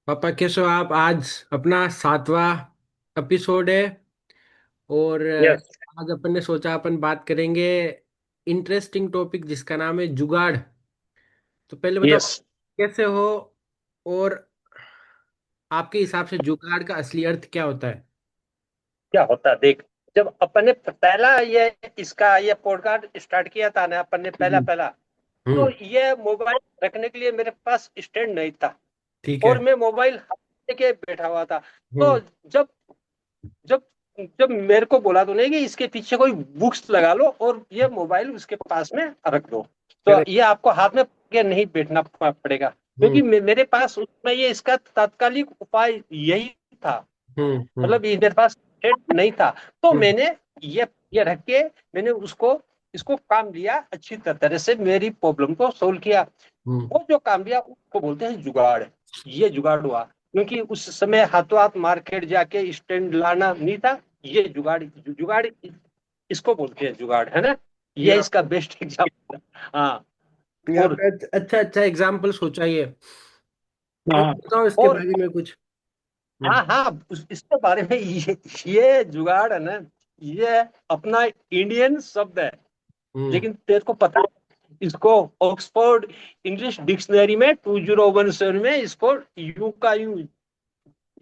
पापा कैसे हो आप? आज अपना 7वां एपिसोड है। और यस। आज अपन ने सोचा अपन बात करेंगे इंटरेस्टिंग टॉपिक जिसका नाम है जुगाड़। तो पहले बताओ यस। कैसे हो, और आपके हिसाब से जुगाड़ का असली अर्थ क्या होता है? क्या होता देख, जब अपन ने पहला ये पॉडकास्ट स्टार्ट किया था ना, अपन ने पहला हम्म। पहला तो हम्म। ये मोबाइल रखने के लिए मेरे पास स्टैंड नहीं था। ठीक है। और मैं मोबाइल हाथ में लेके बैठा हुआ था। तो हम्म। जब जब जब मेरे को बोला तूने कि इसके पीछे कोई बुक्स लगा लो और ये मोबाइल उसके पास में रख दो, तो करेक्ट। ये आपको हाथ में के नहीं बैठना पड़ेगा, हम्म। क्योंकि मेरे पास उसमें ये इसका तात्कालिक उपाय यही था। हम्म। हम्म। मतलब ये मेरे पास हेड नहीं था। तो हम्म। मैंने ये रख के मैंने उसको इसको काम लिया, अच्छी तरह से मेरी प्रॉब्लम को सोल्व किया। हम्म। वो जो काम लिया उसको बोलते हैं जुगाड़। ये जुगाड़ हुआ, क्योंकि उस समय हाथों हाथ मार्केट जाके स्टैंड लाना नहीं था। ये जुगाड़ जुगाड़ इसको बोलते हैं, जुगाड़ है ना। ये यहाँ इसका बेस्ट एग्जाम्पल। हाँ। यहाँ और पे अच्छा अच्छा एग्जाम्पल सोचा ही है। और हाँ। बताओ इसके और बारे में कुछ। हम्म। हाँ हाँ, इसके बारे में ये जुगाड़ है ना, ये अपना इंडियन शब्द है। हम्म। लेकिन तेरे को पता है, इसको ऑक्सफोर्ड इंग्लिश डिक्शनरी में 2017 में इसको यू का यू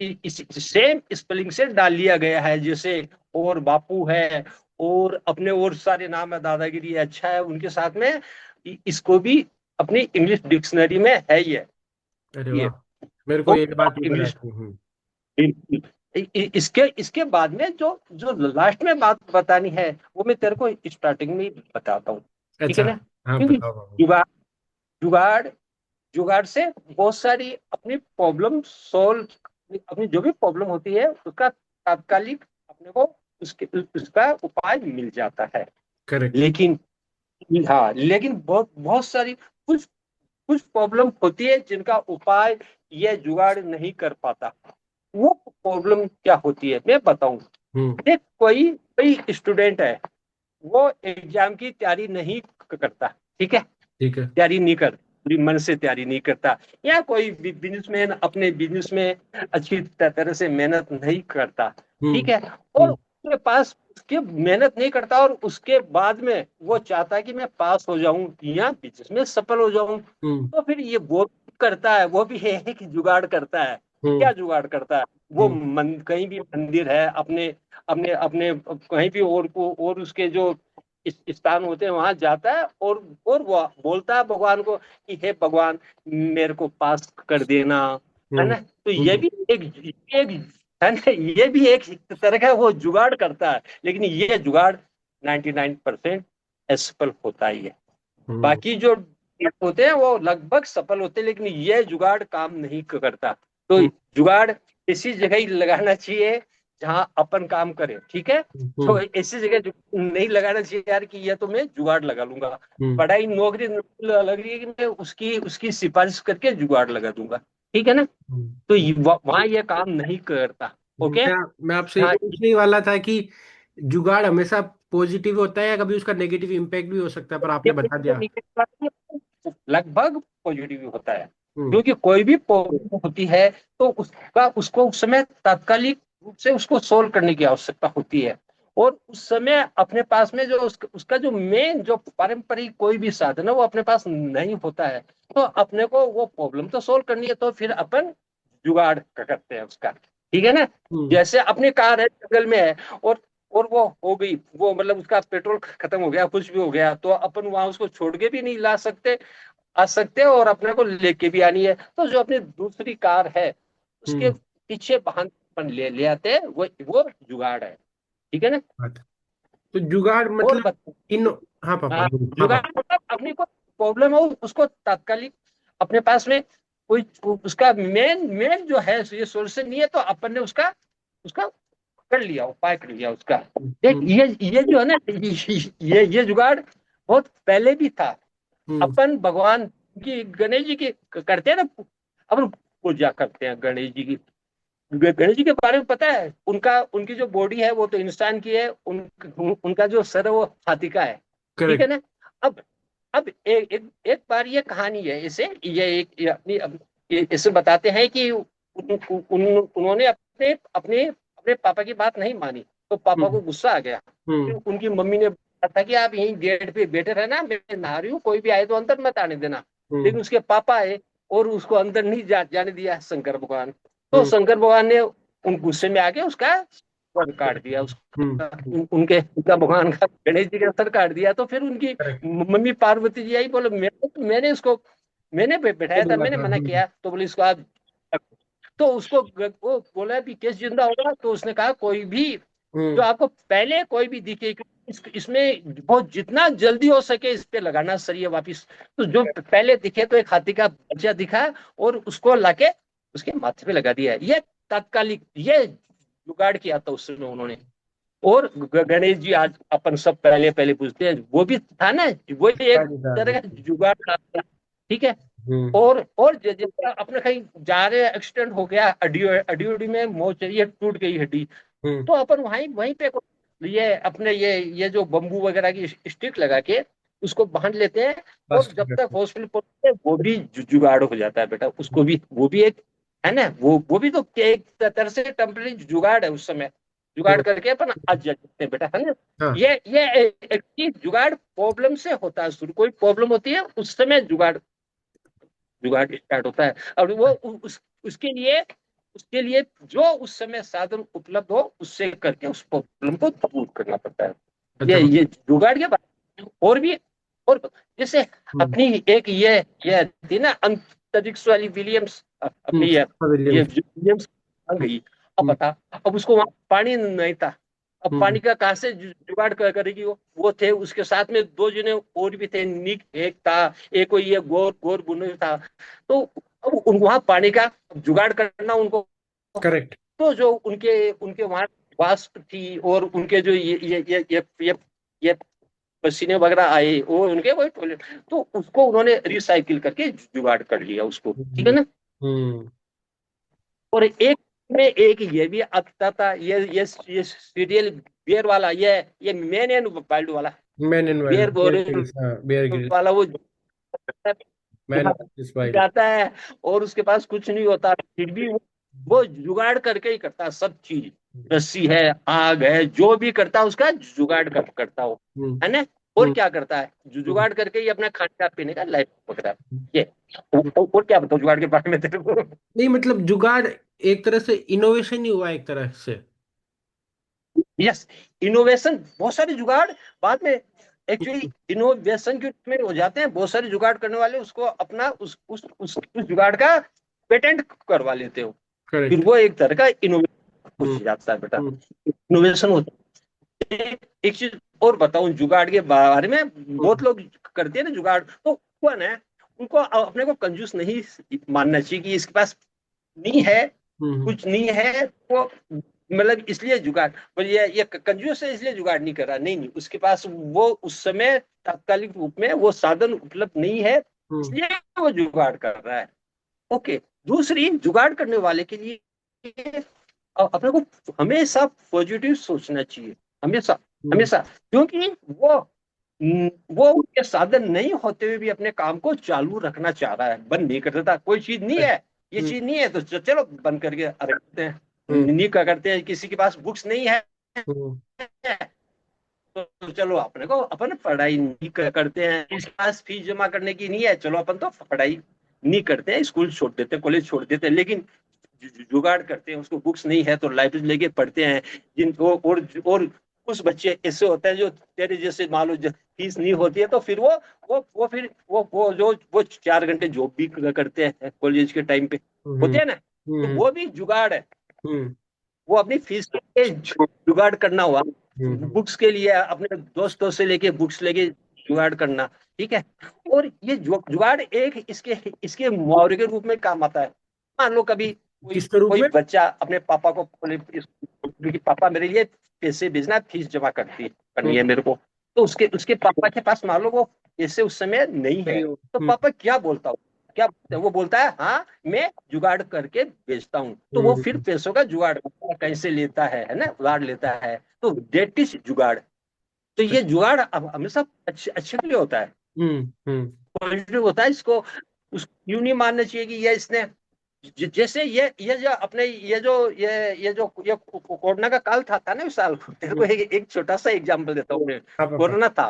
इस सेम स्पेलिंग से डाल लिया गया है। जैसे और बापू है, और अपने और सारे नाम है, दादागिरी अच्छा है उनके साथ में, इसको भी अपनी इंग्लिश डिक्शनरी में है अरे ये वाह, मेरे को ये बात ऑक्सफोर्ड नहीं पता इंग्लिश। थी। हम्म। इसके इसके बाद में जो जो लास्ट में बात बतानी है, वो मैं तेरे को स्टार्टिंग में ही बताता हूँ। ठीक अच्छा। है ना, हाँ क्योंकि बताओ बाबू। जुगाड़ जुगाड़ जुगाड़ से बहुत सारी अपनी प्रॉब्लम सॉल्व, अपनी जो भी प्रॉब्लम होती है उसका तात्कालिक अपने को उसके उसका उपाय मिल जाता है। करेक्ट। लेकिन हाँ, लेकिन बहुत बहुत सारी कुछ कुछ प्रॉब्लम होती है जिनका उपाय ये जुगाड़ नहीं कर पाता। वो प्रॉब्लम क्या होती है मैं बताऊं। हम्म। देख, कोई कोई स्टूडेंट है, वो एग्जाम की तैयारी नहीं करता। ठीक है, ठीक है। तैयारी नहीं कर पूरी मन से तैयारी नहीं करता। या कोई बिजनेसमैन अपने बिजनेस में अच्छी तरह से मेहनत नहीं करता। हम्म। ठीक है, और हम्म। उसके पास उसके मेहनत नहीं करता, और उसके बाद में वो चाहता है कि मैं पास हो जाऊं या बिजनेस में सफल हो जाऊं। हम्म। तो फिर ये वो करता है, वो भी है कि जुगाड़ करता है। हम्म। क्या जुगाड़ करता है वो? हम्म। कहीं भी मंदिर है, अपने अपने अपने कहीं भी, और को और उसके जो स्थान होते हैं वहां जाता है, और वो बोलता है भगवान को कि हे भगवान, मेरे को पास कर देना। है हम्म। ना, तो ये हम्म। भी एक है ना, ये भी एक तरह का वो जुगाड़ करता है। लेकिन ये जुगाड़ 99% असफल होता ही है। हम्म। बाकी जो होते हैं वो लगभग सफल होते हैं, लेकिन ये जुगाड़ काम नहीं करता। तो हम्म। जुगाड़ इसी जगह ही लगाना चाहिए जहां अपन काम करें। ठीक है, तो हम्म। ऐसी जगह नहीं लगाना चाहिए यार कि ये तो मैं जुगाड़ लगा लूंगा। हम्म। पढ़ाई नौकरी लग रही है कि मैं उसकी उसकी सिफारिश करके जुगाड़ लगा दूंगा। ठीक है ना, तो वहां ये काम नहीं करता। ओके। मैं आपसे ये हाँ, पूछने ही वाला था कि जुगाड़ हमेशा पॉजिटिव होता है या कभी उसका नेगेटिव इम्पैक्ट भी हो सकता है, पर आपने बता दिया। लगभग पॉजिटिव होता है। हम्म। क्योंकि कोई भी प्रॉब्लम होती है तो उसका उसको उस समय तात्कालिक रूप से उसको सोल्व करने की आवश्यकता होती है। और उस समय अपने पास में जो उसका जो मेन जो पारंपरिक कोई भी साधन है वो अपने पास नहीं होता है। तो अपने को वो प्रॉब्लम तो सोल्व करनी है, तो फिर अपन जुगाड़ करते हैं उसका। ठीक है ना, हम्म। जैसे अपनी कार है, जंगल में है, और वो हो गई, वो मतलब उसका पेट्रोल खत्म हो गया, कुछ भी हो गया, तो अपन वहां उसको छोड़ के भी नहीं ला सकते, आ सकते हैं, और अपने को लेके भी आनी है। तो जो अपनी दूसरी कार है उसके हम्म। पीछे वाहन अपन ले आते हैं, वो जुगाड़ है। ठीक है ना। बात। तो जुगाड़ और मतलब इन। हाँ पापा हाँ, बोलो, हाँ जुगाड़ पापा। मतलब अपने को प्रॉब्लम हो उसको तात्कालिक अपने पास में कोई उसका मेन मेन जो है ये सोल्यूशन नहीं है, तो अपन ने उसका उसका कर लिया, उपाय कर लिया उसका। देख, हम्म। ये जो है ना, ये जुगाड़ बहुत पहले भी था। हम्म। अपन भगवान की गणेश जी की करते हैं ना, अपन पूजा करते हैं गणेश जी की। गणेश जी के बारे में पता है, उनका उनकी जो बॉडी है वो तो इंसान की है, उनका जो सर है वो हाथी का है। ठीक है करेक्ट। ना। अब अब एक बार ये कहानी है, इसे ये एक ये अपनी इसे बताते हैं कि उन्होंने अपने अपने अपने पापा की बात नहीं मानी, तो पापा को हम्म। गुस्सा आ गया। फिर हम्म। उनकी मम्मी ने बोला था कि आप यहीं गेट पे बैठे रहना, मैं नहा रही हूँ, कोई भी आए तो अंदर मत आने देना। हम्म। लेकिन उसके पापा आए और उसको अंदर नहीं जाने दिया शंकर भगवान। तो हम्म। शंकर भगवान ने उन गुस्से में आके उसका सर काट दिया, हम्म। उसका उनका भगवान का, गणेश जी का सर काट दिया। तो फिर उनकी करेक्ट। मम्मी पार्वती जी आई, बोले मैंने इसको, मैंने ये बैठाया था, बोला मैंने था। मना किया, तो बोले इसको आप। तो उसको वो बोला भी केस जिंदा होगा, तो उसने कहा कोई भी जो हम्म। आपको पहले कोई भी दिखे, इसमें बहुत जितना जल्दी हो सके इस पे लगाना सरिया वापिस। तो जो पहले दिखे तो एक हाथी का बच्चा दिखा और उसको लाके उसके माथे पे लगा दिया। ये तात्कालिक ये जुगाड़ किया था उस समय उन्होंने। और गणेश जी आज अपन सब पहले पहले पूछते हैं, वो भी था ना, वो एक तरह का जुगाड़ था। ठीक है। हम्म। और जैसे अपने कहीं जा रहे, एक्सीडेंट हो गया, अडी में मोच, ये टूट गई हड्डी, हम्म। तो अपन वहीं वहीं पे ये अपने ये जो बम्बू वगैरह की स्टिक लगा के उसको बांध लेते हैं। और प्लास्टिक जब तक करते। हॉस्पिटल पहुंचते हैं वो भी जुगाड़ हो जाता है बेटा, उसको भी, वो भी एक है ना, वो भी तो एक तरह से टेम्पररी जुगाड़ है उस समय। जुगाड़ हम्म। करके अपन आज जा सकते हैं बेटा, है ना। हाँ। ये एक चीज जुगाड़ प्रॉब्लम से होता है शुरू, कोई प्रॉब्लम होती है उस समय जुगाड़ जुगाड़ स्टार्ट होता है। और वो उसके लिए जो उस समय साधन उपलब्ध हो उससे करके उस प्रॉब्लम को दूर करना पड़ता है। अच्छा। ये जुगाड़ के बारे में और भी, और जैसे हम्म। अपनी एक ये थी ना अंतरिक्ष वाली विलियम्स, अपनी ये विलियम्स। विलियम्स आ गई। अब हम्म। बता, अब उसको वहां पानी नहीं था, अब हम्म। पानी का कहाँ से जुगाड़ करेगी वो थे उसके साथ में दो जने और भी थे, निक एक था, एक कोई ये गोर गोर बुनो था। तो अब वहां पानी का जुगाड़ करना उनको, करेक्ट। तो जो उनके उनके वहां वास्प थी और उनके जो ये पसीने वगैरह आए और उनके वही टॉयलेट, तो उसको उन्होंने रिसाइकिल करके जुगाड़ कर लिया उसको, ठीक है हम्म। ना। हम्म। और एक में एक ये भी आता था, ये सीरियल बियर वाला, ये मैन एंड वाइल्ड वाला, man in wild, Bear Bear गोरे ग्रिल्स, हाँ बेयर ग्रिल्स। वाला, वो मैन इज वाइल्ड। जाता है और उसके पास कुछ नहीं होता, फिर भी वो जुगाड़ करके ही करता है सब चीज। रस्सी है, आग है, जो भी करता है उसका जुगाड़ करता हो, हम्म। है ना। और हम्म। क्या करता है, हम्म। जुगाड़ करके ही अपना खाने का पीने का लाइफ पकड़ा है। ये हम्म। और क्या बताओ जुगाड़ के बारे में तेरे को। नहीं मतलब जुगाड़ एक तरह से इनोवेशन ही हुआ एक तरह से। यस, इनोवेशन, बहुत सारे जुगाड़ बाद में एक्चुअली इनोवेशन के में हो जाते हैं। बहुत सारे जुगाड़ करने वाले उसको अपना उस जुगाड़ का पेटेंट करवा लेते हो, फिर करेक्ट। वो एक तरह का इनोवेशन हो हम्म। जाता है बेटा। हम्म। इनोवेशन होता है। एक चीज और बताऊं जुगाड़ के बारे में, बहुत हम्म। लोग करते हैं ना जुगाड़, तो कौन है, उनको अपने को कंजूस नहीं मानना चाहिए कि इसके पास नहीं है, हम्म। कुछ नहीं है वो, मतलब इसलिए जुगाड़, पर ये कंजूस है इसलिए जुगाड़ नहीं कर रहा, नहीं नहीं, उसके पास वो उस समय तात्कालिक रूप में वो साधन उपलब्ध नहीं है, हम्म। इसलिए वो जुगाड़ कर रहा है। ओके। दूसरी, जुगाड़ करने वाले के लिए अपने को हमेशा पॉजिटिव सोचना चाहिए, हमेशा, हम्म। हमेशा, क्योंकि वो उनके साधन नहीं होते हुए भी अपने काम को चालू रखना चाह रहा है, बंद नहीं कर देता। कोई चीज नहीं है, ये हम्म। चीज नहीं है तो चलो बंद करके रखते हैं, हम्म। नहीं करते हैं। किसी के पास बुक्स नहीं है हम्म। तो चलो अपने को अपन पढ़ाई नहीं करते हैं, किसी के पास फीस जमा करने की नहीं है, चलो अपन तो पढ़ाई नहीं करते हैं, स्कूल छोड़ देते हैं, कॉलेज छोड़ देते हैं। लेकिन जुगाड़ करते हैं, उसको बुक्स नहीं है तो लाइब्रेरी लेके पढ़ते हैं। जिनको और कुछ बच्चे ऐसे होते हैं जो तेरे जैसे मान लो फीस नहीं होती है तो फिर वो फिर वो 4 घंटे जॉब भी करते हैं कॉलेज के टाइम पे, होते हम्म। हैं ना, तो हम्म। वो भी जुगाड़ है। हम्म। वो अपनी फीस के लिए जुगाड़ करना हुआ, हम्म। बुक्स के लिए अपने दोस्तों से लेके बुक्स लेके जुगाड़ करना, ठीक है। और ये जुगाड़ एक इसके इसके मुहावरे के रूप में काम आता है। मान लो कभी कोई किसके रूप कोई में? बच्चा अपने पापा को बोले कि पापा मेरे लिए पैसे भेजना, फीस जमा करनी है हम्म। मेरे को, तो उसके उसके पापा के पास मान लो वो पैसे उस समय नहीं है, नहीं हो। तो पापा क्या बोलता हो, क्या बोलते हैं? वो बोलता है हाँ मैं जुगाड़ करके बेचता हूँ, तो वो फिर हम्म। पैसों का जुगाड़ कैसे लेता है ना, उधार लेता है, तो डेट इज जुगाड़। तो ये जुगाड़ अब हमेशा अच्छे अच्छे के लिए होता है, हम्म। हम्म। पॉजिटिव होता है। इसको यूं नहीं मानना चाहिए कि ये इसने जैसे ये जो अपने ये जो कोरोना का काल था ना, इस साल तेरे को हम्म, एक छोटा सा एग्जांपल देता हूँ मैं। हाँ पापा। कोरोना था,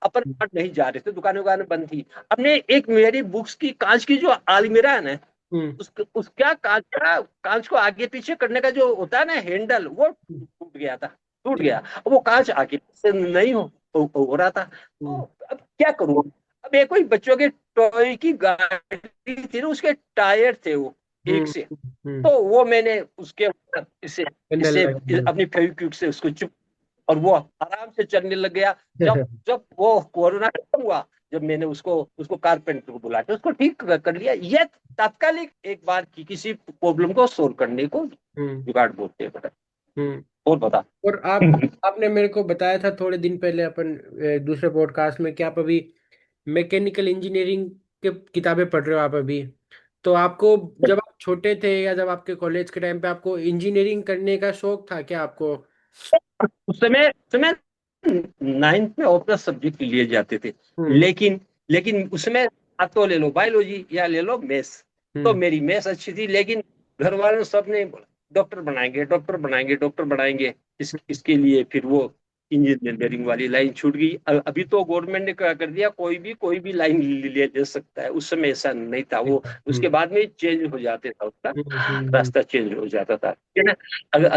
अपन बाहर नहीं जा रहे थे, दुकानें दुकानें बंद थी। अपने एक मेरी बुक्स की कांच की जो अलमीरा है ना, हम्म, उसका कांच को आगे पीछे करने का जो होता है ना हैंडल, वो टूट गया था, टूट गया। अब वो कांच आगे से नहीं हो रहा था, तो हम्म, अब क्या करूं। अब एक कोई बच्चों के टॉय की गाड़ी थी ना, उसके टायर थे वो एक हम्म, से। हम्म, तो वो मैंने उसके इसे करने इसे लगा। अपनी फेविक्विक से उसको चुप, और वो आराम से चलने लग गया। जब जब वो कोरोना खत्म हुआ, जब मैंने उसको उसको कारपेंटर को बुला के उसको ठीक कर लिया। ये तात्कालिक एक बार की किसी प्रॉब्लम को सोल्व करने को हम्म, जुगाड़ बोलते हैं बेटा। हम्म। और बता। और आपने मेरे को बताया था थोड़े दिन पहले अपन दूसरे पॉडकास्ट में कि आप अभी मैकेनिकल इंजीनियरिंग के किताबें पढ़ रहे हो आप अभी। तो आपको जब आप छोटे थे या जब आपके कॉलेज के टाइम पे आपको इंजीनियरिंग करने का शौक था क्या आपको? उस समय नाइन्थ में ऑप्शनल सब्जेक्ट लिए जाते थे, हम्म, लेकिन लेकिन उसमें आप तो ले लो बायोलॉजी या ले लो मैथ्स। तो हम्म, मेरी मैथ्स अच्छी थी, लेकिन घर वालों सब ने बोला डॉक्टर बनाएंगे, डॉक्टर बनाएंगे, डॉक्टर बनाएंगे। इसके लिए फिर वो इंजीनियरिंग वाली लाइन छूट गई। अभी तो गवर्नमेंट ने क्या कर दिया, कोई भी लाइन ले सकता है। उस समय ऐसा नहीं था वो, हम्म, उसके बाद में चेंज हो जाते था, उसका हम्म, हम्म, रास्ता चेंज हो जाता था, है ना।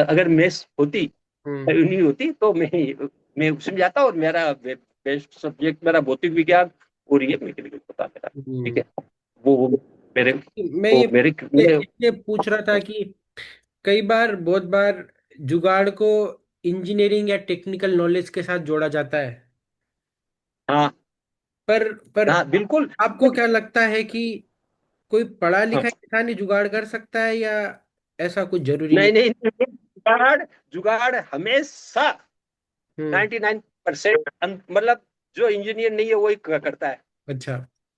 अगर मैथ्स होती हम्म, नहीं होती तो मैं उसमें जाता, और मेरा बेस्ट सब्जेक्ट मेरा भौतिक विज्ञान और ये मैकेनिकल होता मेरा। ठीक हम्म। है, वो मेरे मैं वो मेरे मेरे ये पूछ रहा था कि कई बार बहुत बार जुगाड़ को इंजीनियरिंग या टेक्निकल नॉलेज के साथ जोड़ा जाता है। हाँ पर हाँ बिल्कुल। आपको क्या लगता है कि कोई पढ़ा हाँ, लिखा इंसान ही जुगाड़ कर सकता है या ऐसा कुछ जरूरी नहीं? नहीं नहीं नहीं, जुगाड़ जुगाड़ हमेशा हम्म, 99% मतलब जो इंजीनियर नहीं है वही करता है। अच्छा।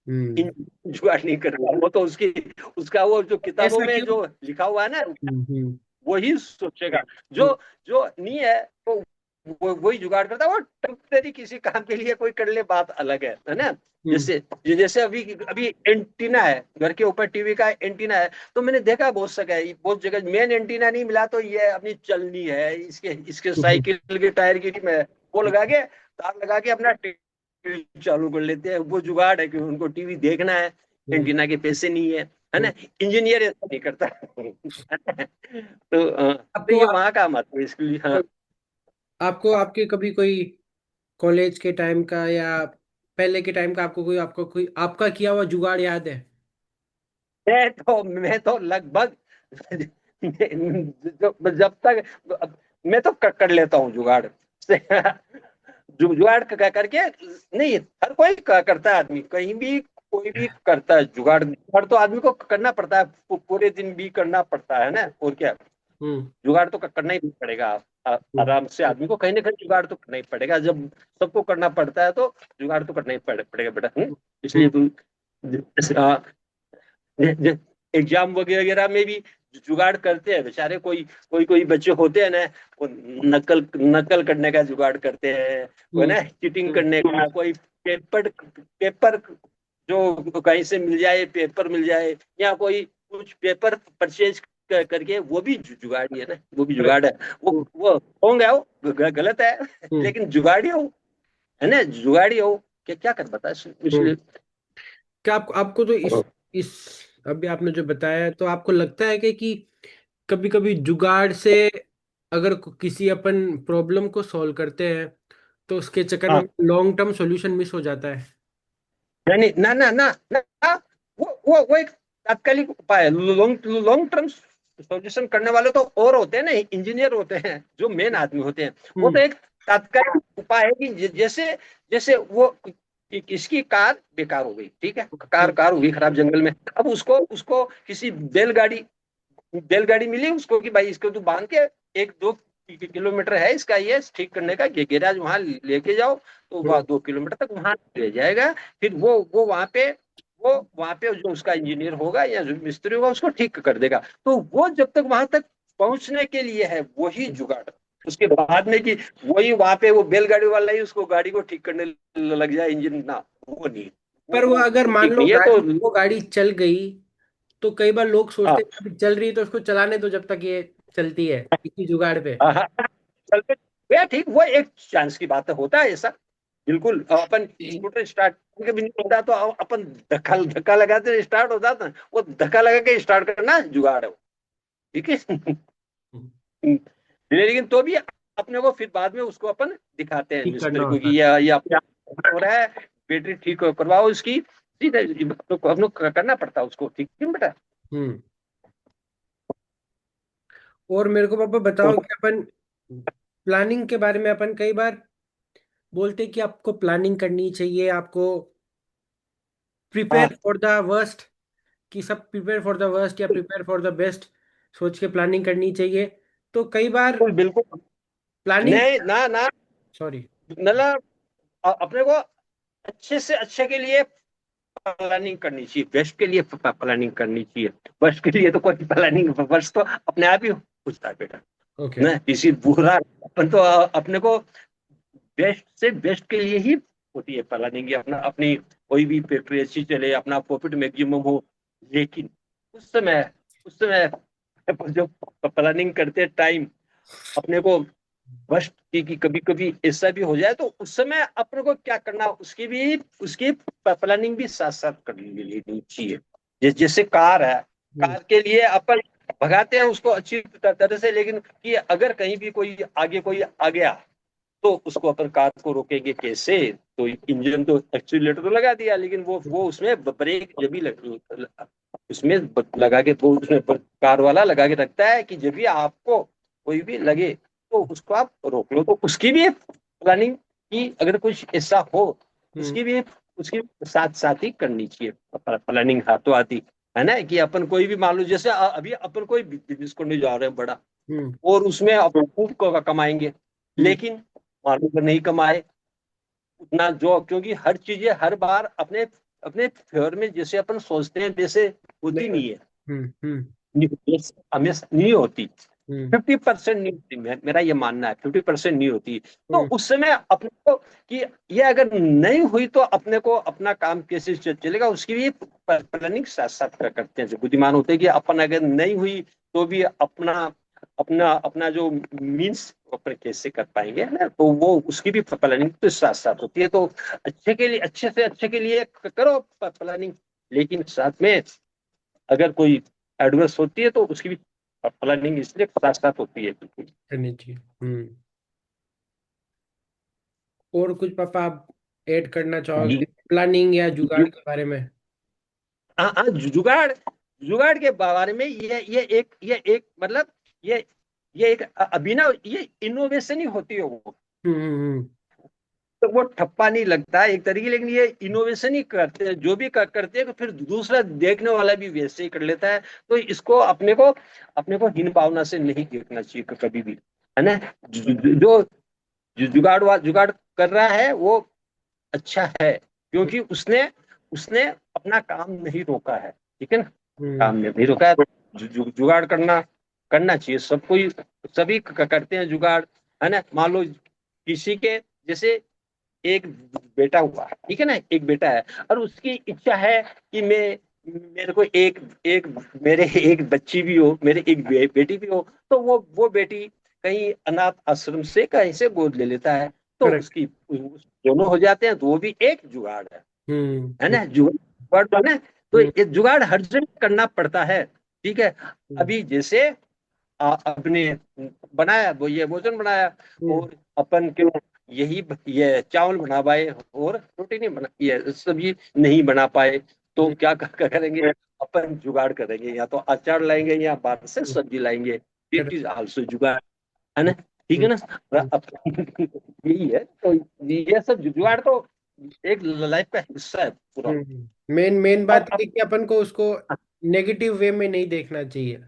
हम्म, जुगाड़ नहीं करता वो तो उसकी उसका वो जो किताबों ऐसा में क्यों? जो लिखा हुआ है ना, हम्म, वही सोचेगा। जो हम्म, जो नहीं है तो वही जुगाड़ करता है। वो टेम्परेरी किसी काम के लिए कोई कर ले, बात अलग है ना। हम्म, जैसे जैसे अभी अभी एंटीना है, घर के ऊपर टीवी का एंटीना है, तो मैंने देखा बहुत जगह, मेन एंटीना नहीं मिला तो ये अपनी चलनी है, इसके इसके हम्म, साइकिल के टायर की टीम है, वो लगा के तार लगा के अपना टीवी चालू कर लेते हैं। वो जुगाड़ है कि उनको टीवी देखना है, हम्म, एंटीना के पैसे नहीं है हम्म। ना। इंजीनियर ऐसा नहीं करता। तो आपको ये वहां का मत है इसके लिए। हाँ आपको आपके कभी कोई कॉलेज के टाइम का या पहले के टाइम का आपको कोई आपका किया हुआ जुगाड़ याद है? मैं तो लगभग जब तक मैं तो कर लेता हूँ जुगाड़ से। जुगाड़ करके नहीं, हर कोई करता है, आदमी कहीं भी कोई भी करता है जुगाड़। जुगाड़ तो आदमी को करना पड़ता है, पूरे दिन भी करना पड़ता है ना, और क्या। हम्म, जुगाड़ तो करना ही पड़ेगा। हम्म, आराम से आदमी को कहीं ना कहीं जुगाड़ तो करना ही पड़ेगा। जब सबको करना पड़ता है तो जुगाड़ तो करना ही पड़ेगा बेटा। इसलिए हम्म, तू एग्जाम वगैरह में भी जुगाड़ करते हैं बेचारे। कोई बच्चे होते हैं ना, वो नकल नकल करने का जुगाड़ करते हैं, वो हम्म, ना चीटिंग हम्म, करने का। कोई पेपर पेपर जो कहीं से मिल जाए, पेपर मिल जाए, या कोई कुछ पेपर परचेज करके, वो भी जुगाड़ी है ना, वो भी जुगाड़ है। वो होंगे वो गलत है, हम्म, लेकिन जुगाड़ी हो, है ना, जुगाड़ी हो। क्या क्या कर बता हम्म। इसलिए। क्या आपको तो इस अभी आपने जो बताया तो आपको लगता है कि कभी कभी जुगाड़ से अगर किसी अपन प्रॉब्लम को सॉल्व करते हैं तो उसके चक्कर में हाँ लॉन्ग टर्म सॉल्यूशन मिस हो जाता है? नहीं ना ना ना ना, वो एक तात्कालिक उपाय है। लॉन्ग लॉन्ग टर्म सॉल्यूशन करने वाले तो और होते हैं ना, इंजीनियर होते हैं जो मेन आदमी होते हैं। वो तो हम्म, एक तात्कालिक उपाय है कि जैसे जैसे वो इसकी कार बेकार हो गई, ठीक है, कार हम्म, कार हुई खराब जंगल में। अब उसको उसको किसी बैलगाड़ी मिली उसको कि भाई इसको तू बांध के 1-2 किलोमीटर है इसका ये ठीक करने का गैराज, वहां लेके जाओ। तो वह हम्म, 2 किलोमीटर तक वहां ले जाएगा। फिर वो वहां पे जो उसका इंजीनियर होगा या जो मिस्त्री होगा उसको ठीक कर देगा। तो वो जब तक वहां तक पहुंचने के लिए है वही जुगाड़। उसके बाद में कि वही वहां पे वो बैलगाड़ी वाला ही उसको गाड़ी को ठीक करने लग जाए इंजन, ना वो नहीं। वो पर वो वो अगर वो मान ठीक लो नहीं है तो। गाड़ी वो गाड़ी चल गई तो कई बार लोग सोचते हाँ, हैं अभी चल रही है तो उसको चलाने दो जब तक ये चलती है इसी जुगाड़ पे। हाँ, हाँ, चलते भैया, ठीक, वो एक चांस की बात है, होता है ऐसा। बिल्कुल, अपन स्कूटर स्टार्ट करके भी नहीं होता तो अपन धक्का धक्का लगाते स्टार्ट हो जाता है, वो धक्का लगा के स्टार्ट करना जुगाड़ है वो, ठीक है। लेकिन तो भी अपने को फिर बाद में उसको अपन दिखाते हैं ठीक करना मिस्त्री को कि होता है। ये अपने आप हो रहा है, बैटरी ठीक करवाओ इसकी, ठीक है, हम लोग करना पड़ता है उसको, ठीक है बेटा। हम्म। और मेरे को पापा तो बताओ कि अपन प्लानिंग के बारे में अपन कई बार बोलते हैं कि आपको प्लानिंग करनी चाहिए, आपको हाँ, प्रिपेयर फॉर द वर्स्ट, कि सब प्रिपेयर फॉर द वर्स्ट या प्रिपेयर फॉर द बेस्ट सोच के प्लानिंग करनी चाहिए। तो कई बार बिल्कुल बिल्कुल, प्लानिंग, नहीं ना ना, सॉरी। मतलब अपने को अच्छे से अच्छे के लिए प्लानिंग करनी चाहिए, बेस्ट के लिए प्लानिंग करनी चाहिए। वर्स्ट के लिए तो कोई प्लानिंग, वर्स्ट तो अपने आप ही होता है बेटा। ओके। ना किसी बुरा, अपन तो अपने को बेस्ट से बेस्ट के लिए ही होती है प्लानिंग, ये अपना अपनी कोई भी फैक्ट्री अच्छी चले, अपना प्रॉफिट मैक्सिमम हो। लेकिन उस समय जो प्लानिंग करते टाइम अपने को बस कि कभी कभी ऐसा भी हो जाए, तो उस समय अपने को क्या करना, उसकी प्लानिंग भी साथ साथ कर लेनी चाहिए। जैसे कार है, हम्म। कार के लिए अपन भगाते हैं उसको अच्छी तरह से, लेकिन कि अगर कहीं भी कोई आ गया, तो उसको अपन कार को रोकेंगे कैसे? तो इंजन तो एक्सीलरेटर तो लगा दिया, लेकिन वो उसमें ब्रेक जब भी उसमें लगा के, वो उसमें कार वाला लगा के रखता है कि जब भी आपको कोई भी लगे तो उसको आप रोक लो। तो उसकी भी प्लानिंग की, अगर कुछ ऐसा हो, हम्म। उसकी साथ साथ ही करनी चाहिए प्लानिंग, हाथों आती है ना। कि अपन कोई भी मान लो, जैसे अभी अपन कोई बिजनेस करने जा रहे हैं बड़ा, हम्म। और उसमें अपन खूब कमाएंगे, हम्म। लेकिन मान लो अगर नहीं कमाए उतना, जो क्योंकि हर चीजें हर बार अपने अपने फेवर में जैसे अपन सोचते हैं वैसे होती नहीं। नहीं है, हम्म। हम्म। हमेशा नहीं होती। हम्म। 50% नहीं होती, मेरा ये मानना है, 50% नहीं होती। तो हम्म। उस समय अपने को कि ये अगर नहीं हुई तो अपने को अपना काम कैसे चलेगा, उसकी भी प्लानिंग साथ साथ करते हैं जो बुद्धिमान होते हैं। कि अपन अगर नहीं हुई तो भी अपना अपना अपना जो मीन्स अपन कैसे कर पाएंगे, है ना। तो वो उसकी भी प्लानिंग तो साथ साथ होती है। तो अच्छे के लिए, अच्छे से अच्छे के लिए करो प्लानिंग, लेकिन साथ में अगर कोई एडवर्स होती है तो उसकी भी प्लानिंग इसलिए साथ साथ होती है, बिल्कुल। करनी चाहिए। हम्म। और कुछ पापा आप ऐड करना चाहोगे प्लानिंग या जुगाड़ के बारे में? हाँ, हाँ, जुगाड़, जुगाड़ के बारे में ये एक मतलब ये ये एक अभिनव, ये इनोवेशन ही होती है वो। हम्म। हम्म। तो वो ठप्पा नहीं लगता है एक तरीके, लेकिन ये इनोवेशन ही करते हैं, जो भी करते हैं तो फिर दूसरा देखने वाला भी वैसे ही कर लेता है। तो इसको अपने को हीन भावना से नहीं देखना चाहिए कभी भी, है ना। जो जुगाड़ कर रहा है वो अच्छा है, क्योंकि उसने उसने अपना काम नहीं रोका है, ठीक है ना। हम्म। काम नहीं रोका है तो जुगाड़ करना चाहिए सबको ही, सभी करते हैं जुगाड़, है ना। मान लो किसी के जैसे एक बेटा हुआ, ठीक है ना, एक बेटा है, और उसकी इच्छा है कि मेरे को एक एक मेरे एक बच्ची भी हो, मेरे एक बेटी भी हो। तो वो बेटी कहीं अनाथ आश्रम से कहीं से गोद ले लेता है, तो करेक्ट। उसकी दोनों हो जाते हैं, तो वो भी एक जुगाड़ हम्म। है हम्म। ना, जुगाड़ तो है ना। तो हम्म। ये जुगाड़ हर जगह करना पड़ता है, ठीक है। हम्म। अभी जैसे अपने बनाया, वो ये भोजन बनाया, हम्म। और अपन क्यों यही ये चावल बना पाए और रोटी नहीं बना, ये सब्जी नहीं बना पाए, तो हम्म। क्या करेंगे, अपन जुगाड़ करेंगे, या तो अचार लाएंगे या बाहर से हम्म। सब्जी लाएंगे। It correct. इज आल्सो जुगाड़, है ना, ठीक है हम्म। ना। हम्म। यही है, तो ये सब जुगाड़ तो एक लाइफ का हिस्सा है पूरा। मेन मेन और बात ये है कि अपन को उसको नेगेटिव वे में नहीं देखना चाहिए।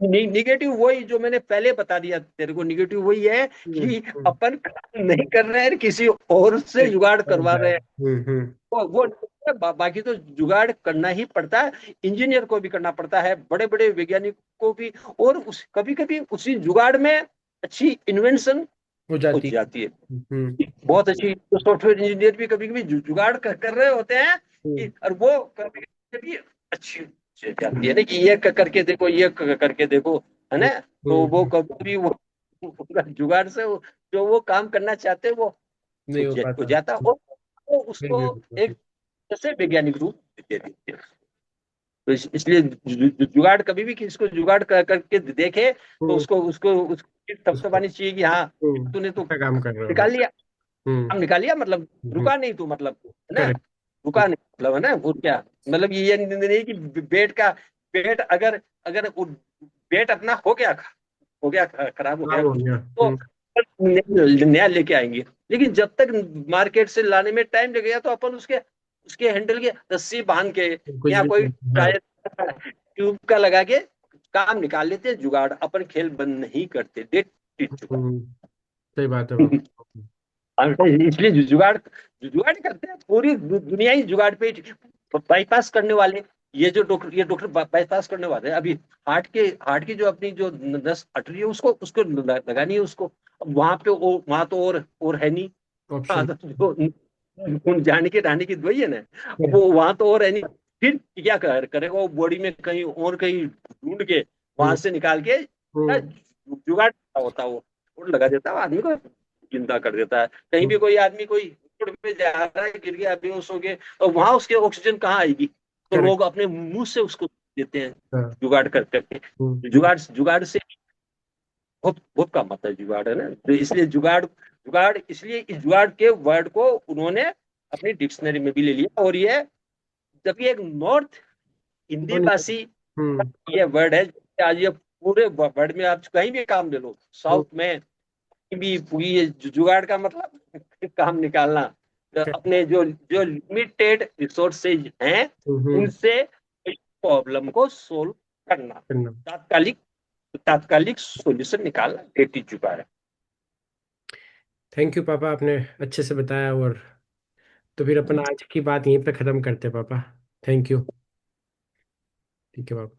निगेटिव वही जो मैंने पहले बता दिया तेरे को, निगेटिव वही है हम्म। कि हम्म। अपन काम नहीं कर रहे हैं, किसी और से जुगाड़ बन करवा रहा रहे है। हैं। हम्म। वो बाकी तो जुगाड़ करना ही पड़ता है, इंजीनियर को भी करना पड़ता है, बड़े बड़े वैज्ञानिक को भी। और उस कभी कभी उसी जुगाड़ में अच्छी इन्वेंशन हो हो जाती है। जाती है, हम्म। बहुत अच्छी। तो सॉफ्टवेयर इंजीनियर भी कभी कभी जुगाड़ कर रहे होते हैं हम्म। कि, और वो कभी कभी अच्छी जाती है ना कि ये करके देखो, ये करके देखो, है ना। हम्म, तो वो हम्म, कभी वो पूरा जुगाड़ से जो वो काम करना चाहते हैं वो नहीं हो हो पाता। जाता, और वो फिर उसको भी हो पाता। एक जैसे वैज्ञानिक रूप दे देते हैं। तो इसलिए जुगाड़ कभी भी किसी को जुगाड़ करके देखे तो हम्म, उसको उसको उसको उसको थपथपानी चाहिए कि हाँ तूने तो अच्छा काम कर रहे हो। निकाल लिया, हम्म, काम निकाल लिया, मतलब हम्म, रुका नहीं तू, मतलब, है ना, करेक्ट। रुका नहीं मतलब, है ना, वो क्या मतलब, ये नहीं कि बेट अगर अगर बेट अपना हो गया खराब हो काम गया हो गया। तो नया लेके आएंगे। लेकिन जब तक मार्केट से लाने में टाइम लगेगा तो अपन उसके उसके हैंडल के रस्सी बांध के कुछ या भी कोई नहीं, हाँ। टायर ट्यूब का लगा के काम निकाल लेते हैं, जुगाड़ अपन खेल बंद नहीं करते, डेट टीट चुका हम्म, सही बात है है। पापा। इसलिए जुगाड़ जुगाड़ करते हैं, पूरी दुनिया ही जुगाड़ पे बाईपास करने वाले, ये डॉक्टर बाईपास करने वाले हैं अभी। हार्ट की जो अपनी जो नस अटरी है उसको उसको लगानी है उसको। अब वहां पे वहां तो और है नहीं। हाँ, ऑप्शन। तो जो खून जाने की रहने की दवाई है ना, अब वो वहां तो और है नहीं। फिर क्या करेगा वो, बॉडी में कहीं और कहीं ढूंढ के वहां हम्म, से निकाल के हम्म, जुगाड़ होता है वो, और लगा देता है आदमी को, जिंदा कर देता है। कहीं भी हम्म, कोई आदमी कोई रोड पे जा रहा है, गिर गया, बेहोश हो गए, तो वहां उसके ऑक्सीजन कहाँ आएगी, तो करेक्ट। लोग अपने मुंह से उसको देते हैं, हाँ। जुगाड़ कर करके। जुगाड़ जुगाड़ से बहुत बहुत काम आता है जुगाड़, है ना। तो इसलिए जुगाड़ इसलिए इस जुगाड़ के वर्ड को उन्होंने अपनी डिक्शनरी में भी ले लिया, और ये जबकि एक नॉर्थ हिंदी हम्म, भाषी हम्म, ये वर्ड है। आज ये पूरे वर्ड में आप कहीं भी काम ले लो, साउथ में भी पूरी ये जुगाड़ का मतलब काम निकालना, तो अपने जो जो लिमिटेड रिसोर्सेज हैं हम्म, उनसे प्रॉब्लम को सोल्व करना, करना। तात्कालिक तात्कालिक सॉल्यूशन निकालना, बेटी जुगाड़ है। थैंक यू पापा, आपने अच्छे से बताया। और तो फिर अपन आज की बात यहीं पे ख़त्म करते हैं पापा। Thank you. ठीक है पापा।